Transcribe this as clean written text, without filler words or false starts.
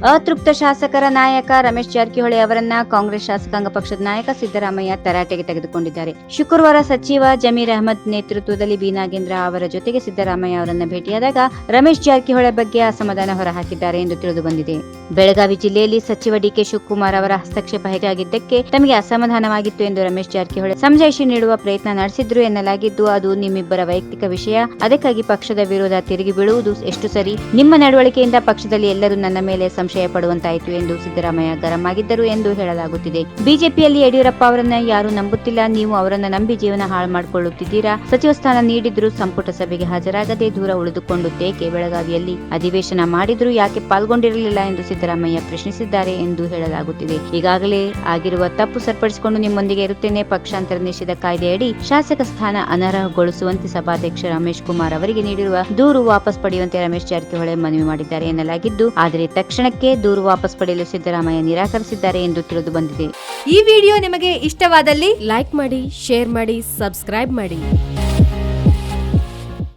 ಅತೃಪ್ತ ಶಾಸಕರ ನಾಯಕ ರಮೇಶ್ ಜಾರಕಿಹೊಳಿ ಅವರನ್ನ ಕಾಂಗ್ರೆಸ್ ಶಾಸಕಾಂಗ ಪಕ್ಷದ ನಾಯಕ ಸಿದ್ದರಾಮಯ್ಯ ತರಾಟೆಗೆ ತೆಗೆದುಕೊಂಡಿದ್ದಾರೆ. ಶುಕ್ರವಾರ ಸಚಿವ ಜಮೀರ್ ಅಹಮದ್ ನೇತೃತ್ವದಲ್ಲಿ ಬಿ ನಾಗೇಂದ್ರ ಅವರ ಜೊತೆಗೆ ಸಿದ್ದರಾಮಯ್ಯ ಅವರನ್ನ ಭೇಟಿಯಾದಾಗ ರಮೇಶ್ ಜಾರಕಿಹೊಳಿ ಬಗ್ಗೆ ಅಸಮಾಧಾನ ಹೊರಹಾಕಿದ್ದಾರೆ ಎಂದು ತಿಳಿದು ಬಂದಿದೆ. ಬೆಳಗಾವಿ ಜಿಲ್ಲೆಯಲ್ಲಿ ಸಚಿವ ಡಿಕೆ ಶಿವಕುಮಾರ್ ಅವರ ಹಸ್ತಕ್ಷೇಪ ಹೆಚ್ಚಾಗಿದ್ದಕ್ಕೆ ತಮಗೆ ಅಸಮಾಧಾನವಾಗಿತ್ತು ಎಂದು ರಮೇಶ್ ಜಾರಕಿಹೊಳಿ ಸಮಜಾಯಿಷಿ ನೀಡುವ ಪ್ರಯತ್ನ ನಡೆಸಿದ್ರು ಎನ್ನಲಾಗಿದ್ದು, ಅದು ನಿಮ್ಮಿಬ್ಬರ ವೈಯಕ್ತಿಕ ವಿಷಯ. ಅದಕ್ಕಾಗಿ ಪಕ್ಷದ ವಿರೋಧ ತಿರುಗಿ ಬೀಳುವುದು ಎಷ್ಟು ಸರಿ? ನಿಮ್ಮ ನಡವಳಿಕೆಯಿಂದ ಪಕ್ಷದಲ್ಲಿ ಎಲ್ಲರೂ ನನ್ನ ಮೇಲೆ ಸಂಶಯ ಪಡುವಂತಾಯಿತು ಎಂದು ಸಿದ್ದರಾಮಯ್ಯ ಗರಂ ಆಗಿದ್ದರು ಎಂದು ಹೇಳಲಾಗುತ್ತಿದೆ. ಬಿಜೆಪಿಯಲ್ಲಿ ಯಡಿಯೂರಪ್ಪ ಅವರನ್ನ ಯಾರು ನಂಬುತ್ತಿಲ್ಲ. ನೀವು ಅವರನ್ನ ನಂಬಿ ಜೀವನ ಹಾಳು ಮಾಡಿಕೊಳ್ಳುತ್ತಿದ್ದೀರಾ. ಸಚಿವ ಸ್ಥಾನ ನೀಡಿದ್ರು ಸಂಪುಟ ಸಭೆಗೆ ಹಾಜರಾಗದೆ ದೂರ ಉಳಿದುಕೊಂಡುತ್ತೇಕೆ? ಬೆಳಗಾವಿಯಲ್ಲಿ ಅಧಿವೇಶನ ಮಾಡಿದ್ರು ಯಾಕೆ ಪಾಲ್ಗೊಂಡಿರಲಿಲ್ಲ ಎಂದು ಸಿದ್ದರಾಮಯ್ಯ ಪ್ರಶ್ನಿಸಿದ್ದಾರೆ ಎಂದು ಹೇಳಲಾಗುತ್ತಿದೆ. ಈಗಾಗಲೇ ಆಗಿರುವ ತಪ್ಪು ಸರಿಪಡಿಸಿಕೊಂಡು ನಿಮ್ಮೊಂದಿಗೆ ಇರುತ್ತೇನೆ. ಪಕ್ಷಾಂತರ ನಿಷೇಧ ಕಾಯ್ದೆಯಡಿ ಶಾಸಕ ಸ್ಥಾನ ಅನರ್ಹಗೊಳಿಸುವಂತೆ ಸಭಾಧ್ಯಕ್ಷ ರಮೇಶ್ ಕುಮಾರ್ ಅವರಿಗೆ ನೀಡಿರುವ ದೂರು ವಾಪಸ್ ಪಡೆಯುವಂತೆ ರಮೇಶ್ ಜಾರಕಿಹೊಳಿ ಮನವಿ ಮಾಡಿದ್ದಾರೆ ಎನ್ನಲಾಗಿದ್ದು, ಆದರೆ ತಕ್ಷಣಕ್ಕೆ ದೂರು ವಾಪಸ್ ಪಡೆಯಲು ಸಿದ್ದರಾಮಯ್ಯ ನಿರಾಕರಿಸಿದ್ದಾರೆ ಎಂದು ತಿಳಿದು ಬಂದಿದೆ. ಈ ವಿಡಿಯೋ ನಿಮಗೆ ಇಷ್ಟವಾದಲ್ಲಿ ಲೈಕ್ ಮಾಡಿ, ಶೇರ್ ಮಾಡಿ, ಸಬ್ಸ್ಕ್ರೈಬ್ ಮಾಡಿ.